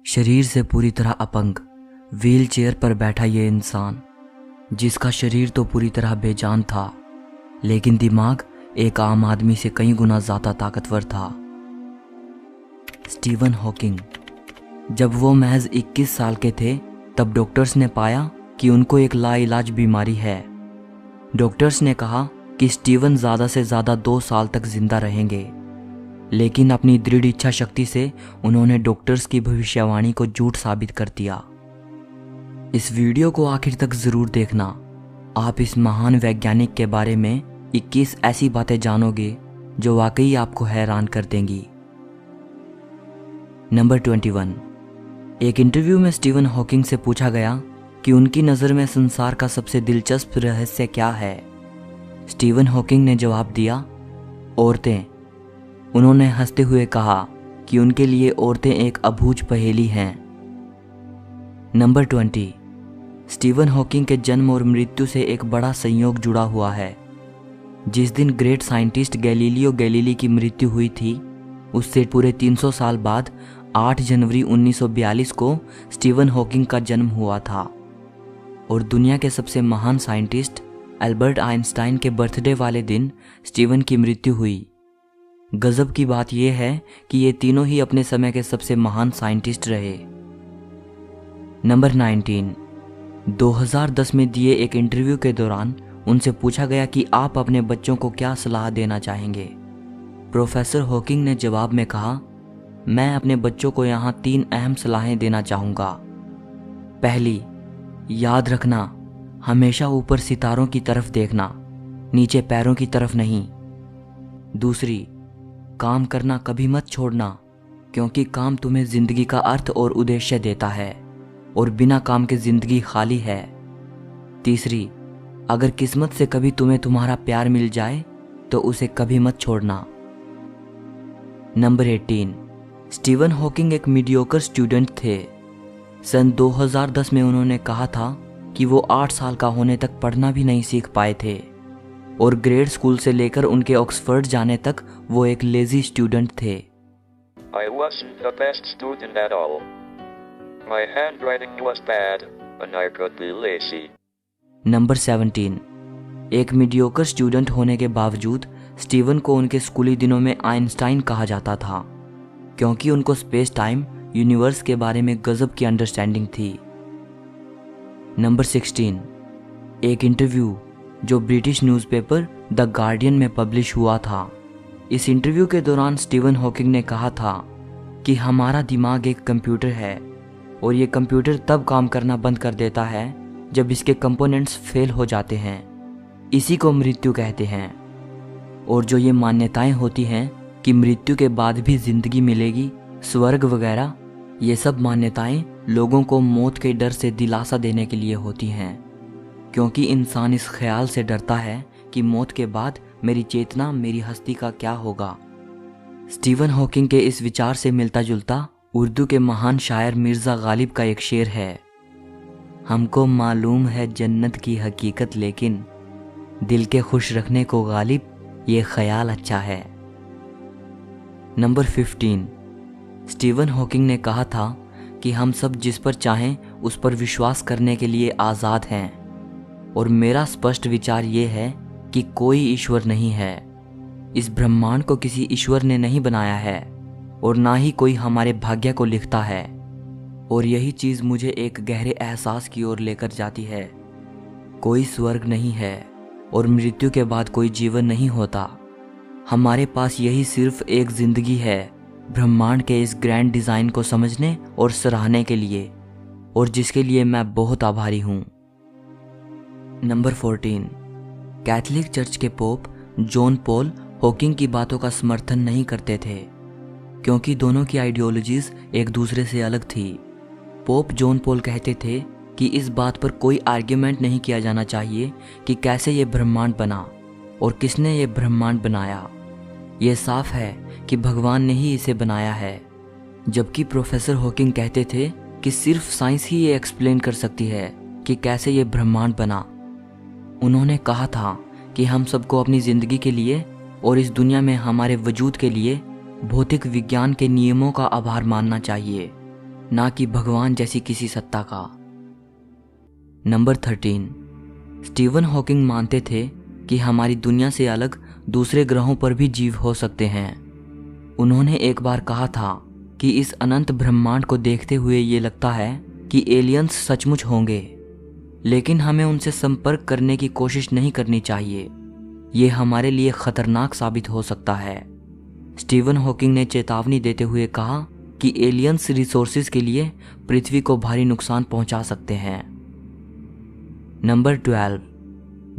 शरीर से पूरी तरह अपंग, व्हील चेयर पर बैठा ये इंसान, जिसका शरीर तो पूरी तरह बेजान था, लेकिन दिमाग एक आम आदमी से कई गुना ज़्यादा ताकतवर था। Steven Hawking. जब वो महज 21 साल के थे तब डॉक्टर्स ने पाया कि उनको एक लाइलाज बीमारी है। डॉक्टर्स ने कहा कि स्टीवन ज़्यादा से ज़्यादा 2 साल तक जिंदा रहेंगे, लेकिन अपनी दृढ़ इच्छा शक्ति से उन्होंने डॉक्टर्स की भविष्यवाणी को झूठ साबित कर दिया। इस वीडियो को आखिर तक ज़रूर देखना। आप इस महान वैज्ञानिक के बारे में 21 ऐसी बातें जानोगे जो वाकई आपको हैरान कर देंगी। नंबर 21। एक इंटरव्यू में स्टीवन हॉकिंग से पूछा गया कि उनकी नज़र में संसार का सबसे दिलचस्प रहस्य क्या है। स्टीवन हॉकिंग ने जवाब दिया, औरतें। उन्होंने हंसते हुए कहा कि उनके लिए औरतें एक अबूझ पहेली हैं। नंबर 20। स्टीवन हॉकिंग के जन्म और मृत्यु से एक बड़ा संयोग जुड़ा हुआ है। जिस दिन ग्रेट साइंटिस्ट गैलीलियो गैलीली की मृत्यु हुई थी, उससे पूरे 300 साल बाद 8 जनवरी 1942 को स्टीवन हॉकिंग का जन्म हुआ था और दुनिया के सबसे महान साइंटिस्ट एल्बर्ट आइंस्टाइन के बर्थडे वाले दिन स्टीवन की मृत्यु हुई। गजब की बात यह है कि ये तीनों ही अपने समय के सबसे महान साइंटिस्ट रहे। नंबर 19। 2010 में दिए एक इंटरव्यू के दौरान उनसे पूछा गया कि आप अपने बच्चों को क्या सलाह देना चाहेंगे। प्रोफेसर हॉकिंग ने जवाब में कहा, मैं अपने बच्चों को यहाँ 3 अहम सलाहें देना चाहूँगा। पहली, याद रखना, हमेशा ऊपर सितारों की तरफ देखना, नीचे पैरों की तरफ नहीं। दूसरी, काम करना कभी मत छोड़ना, क्योंकि काम तुम्हें जिंदगी का अर्थ और उद्देश्य देता है और बिना काम के जिंदगी खाली है। तीसरी, अगर किस्मत से कभी तुम्हें तुम्हारा प्यार मिल जाए तो उसे कभी मत छोड़ना। नंबर 18। स्टीवन हॉकिंग एक मीडियोकर स्टूडेंट थे। सन 2010 में उन्होंने कहा था कि वो 8 साल का होने तक पढ़ना भी नहीं सीख पाए थे और ग्रेड स्कूल से लेकर उनके ऑक्सफोर्ड जाने तक वो एक लेजी स्टूडेंट थे। I wasn't the best student at all. My handwriting was bad, and I could be lazy. Number 17। एक मीडियोकर स्टूडेंट होने के बावजूद स्टीवन को उनके स्कूली दिनों में आइंस्टाइन कहा जाता था, क्योंकि उनको स्पेस टाइम यूनिवर्स के बारे में गजब की अंडरस्टैंडिंग थी। नंबर 16। एक इंटरव्यू जो ब्रिटिश न्यूज़पेपर द गार्डियन में पब्लिश हुआ था। इस इंटरव्यू के दौरान स्टीवन हॉकिंग ने कहा था कि हमारा दिमाग एक कंप्यूटर है और ये कंप्यूटर तब काम करना बंद कर देता है जब इसके कंपोनेंट्स फेल हो जाते हैं। इसी को मृत्यु कहते हैं। और जो ये मान्यताएं होती हैं कि मृत्यु के बाद भी जिंदगी मिलेगी, स्वर्ग वगैरह, ये सब मान्यताएं लोगों को मौत के डर से दिलासा देने के लिए होती हैं, क्योंकि इंसान इस ख्याल से डरता है कि मौत के बाद मेरी चेतना, मेरी हस्ती का क्या होगा। स्टीवन हॉकिंग के इस विचार से मिलता जुलता उर्दू के महान शायर मिर्ज़ा गालिब का एक शेर है, हमको मालूम है जन्नत की हकीकत, लेकिन दिल के खुश रखने को गालिब ये ख्याल अच्छा है। नंबर 15। स्टीवन हॉकिंग ने कहा था कि हम सब जिस पर चाहें उस पर विश्वास करने के लिए आज़ाद हैं, और मेरा स्पष्ट विचार ये है कि कोई ईश्वर नहीं है। इस ब्रह्मांड को किसी ईश्वर ने नहीं बनाया है और ना ही कोई हमारे भाग्य को लिखता है। और यही चीज़ मुझे एक गहरे एहसास की ओर लेकर जाती है। कोई स्वर्ग नहीं है और मृत्यु के बाद कोई जीवन नहीं होता। हमारे पास यही सिर्फ एक जिंदगी है, ब्रह्मांड के इस ग्रैंड डिज़ाइन को समझने और सराहने के लिए, और जिसके लिए मैं बहुत आभारी हूँ। नंबर 14। कैथोलिक चर्च के पोप जॉन पॉल हॉकिंग की बातों का समर्थन नहीं करते थे, क्योंकि दोनों की आइडियोलॉजीज एक दूसरे से अलग थी। पोप जॉन पॉल कहते थे कि इस बात पर कोई आर्ग्यूमेंट नहीं किया जाना चाहिए कि कैसे ये ब्रह्मांड बना और किसने ये ब्रह्मांड बनाया। ये साफ है कि भगवान ने ही इसे बनाया है। जबकि प्रोफेसर हॉकिंग कहते थे कि सिर्फ साइंस ही ये एक्सप्लेन कर सकती है कि कैसे ये ब्रह्मांड बना। उन्होंने कहा था कि हम सबको अपनी ज़िंदगी के लिए और इस दुनिया में हमारे वजूद के लिए भौतिक विज्ञान के नियमों का आभार मानना चाहिए ना कि भगवान जैसी किसी सत्ता का। नंबर 13, स्टीवन हॉकिंग मानते थे कि हमारी दुनिया से अलग दूसरे ग्रहों पर भी जीव हो सकते हैं। उन्होंने एक बार कहा था कि इस अनंत ब्रह्मांड को देखते हुए ये लगता है कि एलियंस सचमुच होंगे, लेकिन हमें उनसे संपर्क करने की कोशिश नहीं करनी चाहिए। ये हमारे लिए खतरनाक साबित हो सकता है। स्टीवन हॉकिंग ने चेतावनी देते हुए कहा कि एलियंस रिसोर्सेज के लिए पृथ्वी को भारी नुकसान पहुंचा सकते हैं। नंबर 12,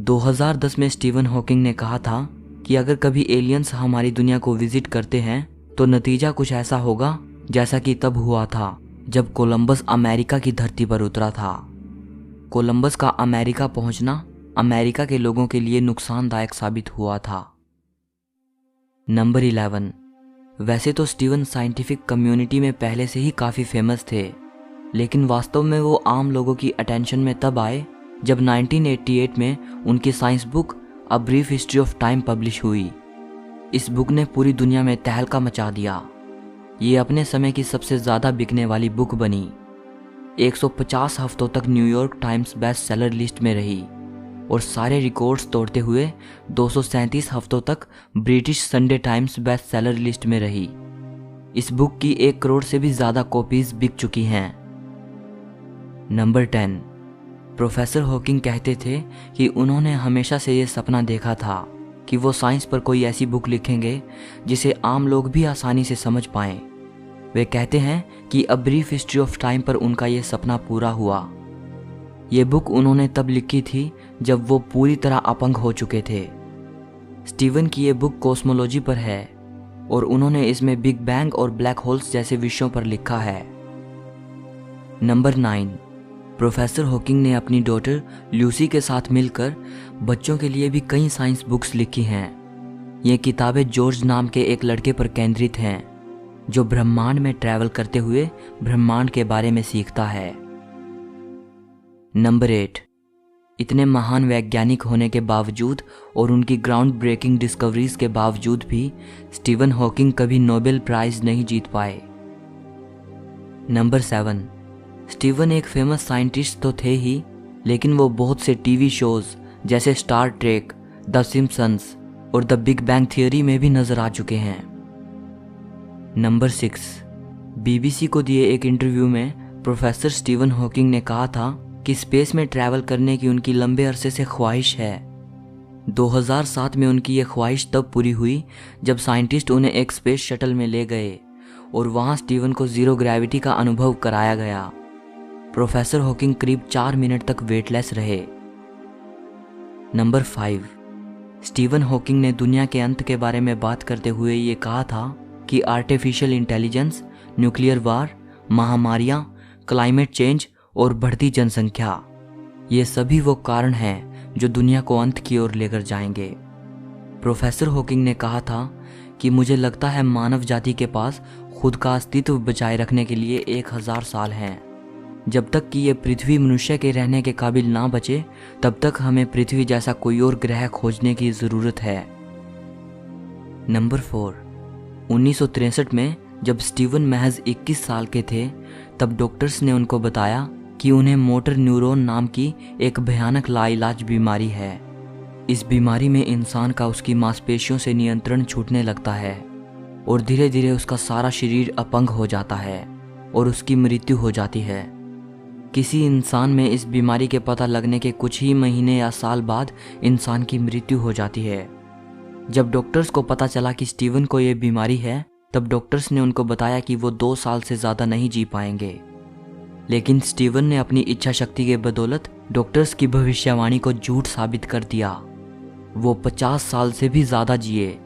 2010 में स्टीवन हॉकिंग ने कहा था कि अगर कभी एलियंस हमारी दुनिया को विजिट करते हैं तो नतीजा कुछ ऐसा होगा जैसा कि तब हुआ था जब कोलंबस अमेरिका की धरती पर उतरा था। कोलंबस का अमेरिका पहुंचना अमेरिका के लोगों के लिए नुकसानदायक साबित हुआ था। नंबर 11, वैसे तो स्टीवन साइंटिफिक कम्युनिटी में पहले से ही काफ़ी फेमस थे, लेकिन वास्तव में वो आम लोगों की अटेंशन में तब आए जब 1988 में उनकी science book a brief history of time publish हुई। इस बुक ने पूरी दुनिया में तहलका मचा दिया। ये अपने समय की सबसे ज़्यादा बिकने वाली बुक बनी। 150 हफ्तों तक New York times best seller list में रही और सारे रिकॉर्ड्स तोड़ते हुए 237 हफ्तों तक British Sunday times best seller list में रही। इस बुक की 1 करोड़ से भी ज़्यादा कॉपीज बिक चुकी हैं। नंबर 10, प्रोफेसर हॉकिंग कहते थे कि उन्होंने हमेशा से ये सपना देखा था कि वो साइंस पर कोई ऐसी बुक लिखेंगे जिसे आम लोग भी आसानी से समझ पाएं। वे कहते हैं कि a brief history of time पर उनका ये सपना पूरा हुआ। ये बुक उन्होंने तब लिखी थी जब वो पूरी तरह अपंग हो चुके थे। स्टीवन की ये बुक कॉस्मोलॉजी पर है और उन्होंने इसमें बिग बैंग और ब्लैक होल्स जैसे विषयों पर लिखा है। नंबर 9, प्रोफेसर हॉकिंग ने अपनी डॉटर ल्यूसी के साथ मिलकर बच्चों के लिए भी कई साइंस बुक्स लिखी हैं। ये किताबें जॉर्ज नाम के एक लड़के पर केंद्रित हैं जो ब्रह्मांड में ट्रैवल करते हुए ब्रह्मांड के बारे में सीखता है। नंबर 8, इतने महान वैज्ञानिक होने के बावजूद और उनकी ग्राउंड ब्रेकिंग डिस्कवरीज के बावजूद भी स्टीवन हॉकिंग कभी नोबेल प्राइज नहीं जीत पाए। नंबर 7, स्टीवन एक फेमस साइंटिस्ट तो थे ही, लेकिन वो बहुत से टीवी शोज जैसे स्टार ट्रेक, द सिम्पसंस और द बिग बैंग थियरी में भी नजर आ चुके हैं। नंबर 6, बीबीसी को दिए एक इंटरव्यू में प्रोफेसर स्टीवन हॉकिंग ने कहा था कि स्पेस में ट्रैवल करने की उनकी लंबे अरसे से ख्वाहिश है। 2007 में उनकी ये ख्वाहिश तब पूरी हुई जब साइंटिस्ट उन्हें एक स्पेस शटल में ले गए और वहाँ स्टीवन को जीरो ग्रेविटी का अनुभव कराया गया। प्रोफेसर हॉकिंग करीब 4 मिनट तक वेटलेस रहे। नंबर 5, स्टीवन हॉकिंग ने दुनिया के अंत के बारे में बात करते हुए ये कहा था कि आर्टिफिशियल इंटेलिजेंस, न्यूक्लियर वार, महामारियाँ, क्लाइमेट चेंज और बढ़ती जनसंख्या, ये सभी वो कारण हैं जो दुनिया को अंत की ओर लेकर जाएंगे। प्रोफेसर हॉकिंग ने कहा था कि मुझे लगता है मानव जाति के पास खुद का अस्तित्व बचाए रखने के लिए 1000 साल हैं। जब तक कि ये पृथ्वी मनुष्य के रहने के काबिल ना बचे, तब तक हमें पृथ्वी जैसा कोई और ग्रह खोजने की ज़रूरत है। नंबर 4, 1963 में जब स्टीवन महज 21 साल के थे, तब डॉक्टर्स ने उनको बताया कि उन्हें मोटर न्यूरॉन नाम की एक भयानक लाइलाज बीमारी है। इस बीमारी में इंसान का उसकी मांसपेशियों से नियंत्रण छूटने लगता है और धीरे धीरे उसका सारा शरीर अपंग हो जाता है और उसकी मृत्यु हो जाती है। किसी इंसान में इस बीमारी के पता लगने के कुछ ही महीने या साल बाद इंसान की मृत्यु हो जाती है। जब डॉक्टर्स को पता चला कि स्टीवन को ये बीमारी है, तब डॉक्टर्स ने उनको बताया कि वो 2 साल से ज़्यादा नहीं जी पाएंगे। लेकिन स्टीवन ने अपनी इच्छा शक्ति के बदौलत डॉक्टर्स की भविष्यवाणी को झूठ साबित कर दिया। वो 50 साल से भी ज़्यादा जिए।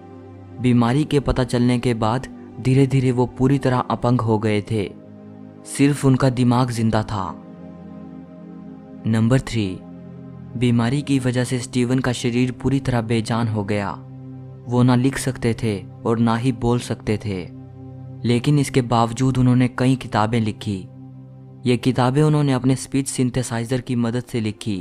बीमारी के पता चलने के बाद धीरे धीरे वो पूरी तरह अपंग हो गए थे, सिर्फ उनका दिमाग जिंदा था। नंबर 3, बीमारी की वजह से स्टीवन का शरीर पूरी तरह बेजान हो गया। वो ना लिख सकते थे और ना ही बोल सकते थे, लेकिन इसके बावजूद उन्होंने कई किताबें लिखी। ये किताबें उन्होंने अपने स्पीच सिंथेसाइजर की मदद से लिखी।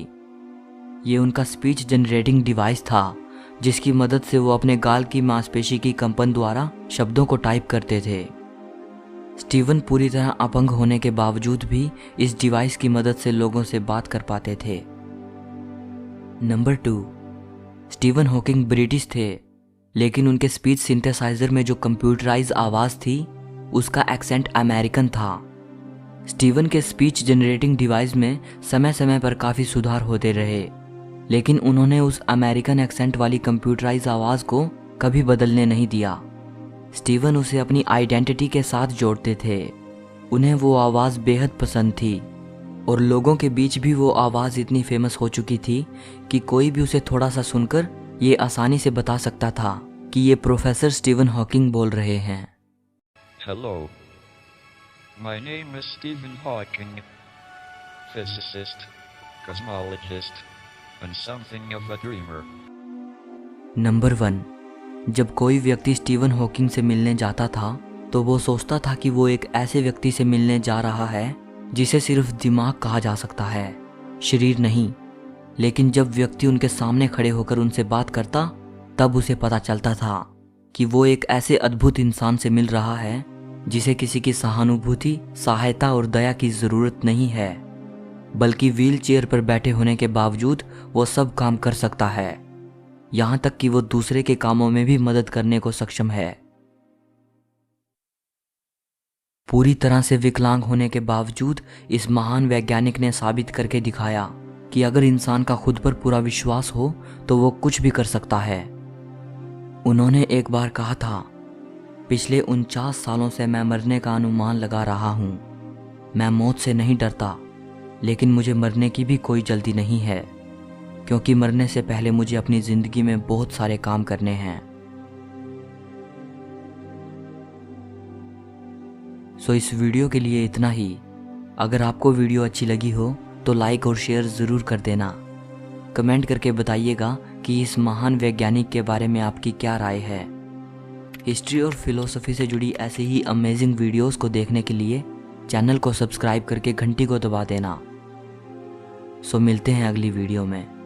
ये उनका स्पीच जनरेटिंग डिवाइस था जिसकी मदद से वो अपने गाल की मांसपेशी की कंपन द्वारा शब्दों को टाइप करते थे। स्टीवन पूरी तरह अपंग होने के बावजूद भी इस डिवाइस की मदद से लोगों से बात कर पाते थे। नंबर 2, स्टीवन हॉकिंग ब्रिटिश थे, लेकिन उनके स्पीच सिंथेसाइजर में जो कंप्यूटराइज आवाज़ थी उसका एक्सेंट अमेरिकन था। स्टीवन के स्पीच जनरेटिंग डिवाइस में समय समय पर काफ़ी सुधार होते रहे, लेकिन उन्होंने उस अमेरिकन एक्सेंट वाली कंप्यूटराइज आवाज़ को कभी बदलने नहीं दिया। स्टीवन उसे अपनी आइडेंटिटी के साथ जोड़ते थे। उन्हें वो आवाज़ बेहद पसंद थी और लोगों के बीच भी वो आवाज़ इतनी फेमस हो चुकी थी कि कोई भी उसे थोड़ा सा सुनकर ये आसानी से बता सकता था कि ये प्रोफेसर स्टीवन हॉकिंग बोल रहे हैं। Hello. My name is Stephen Hawking, physicist, cosmologist, and something of a dreamer. Number 1, जब कोई व्यक्ति स्टीवन हॉकिंग से मिलने जाता था तो वो सोचता था कि वो एक ऐसे व्यक्ति से मिलने जा रहा है जिसे सिर्फ दिमाग कहा जा सकता है, शरीर नहीं। लेकिन जब व्यक्ति उनके सामने खड़े होकर उनसे बात करता तब उसे पता चलता था कि वो एक ऐसे अद्भुत इंसान से मिल रहा है जिसे किसी की सहानुभूति, सहायता और दया की ज़रूरत नहीं है, बल्कि व्हील चेयर पर बैठे होने के बावजूद वो सब काम कर सकता है, यहाँ तक कि वो दूसरे के कामों में भी मदद करने को सक्षम है। पूरी तरह से विकलांग होने के बावजूद इस महान वैज्ञानिक ने साबित करके दिखाया कि अगर इंसान का खुद पर पूरा विश्वास हो तो वो कुछ भी कर सकता है। उन्होंने एक बार कहा था, पिछले 49 सालों से मैं मरने का अनुमान लगा रहा हूँ। मैं मौत से नहीं डरता, लेकिन मुझे मरने की भी कोई जल्दी नहीं है, क्योंकि मरने से पहले मुझे अपनी ज़िंदगी में बहुत सारे काम करने हैं। सो इस वीडियो के लिए इतना ही। अगर आपको वीडियो अच्छी लगी हो तो लाइक और शेयर ज़रूर कर देना। कमेंट करके बताइएगा कि इस महान वैज्ञानिक के बारे में आपकी क्या राय है। हिस्ट्री और फिलोसफी से जुड़ी ऐसे ही अमेजिंग वीडियोस को देखने के लिए चैनल को सब्सक्राइब करके घंटी को दबा देना। सो मिलते हैं अगली वीडियो में।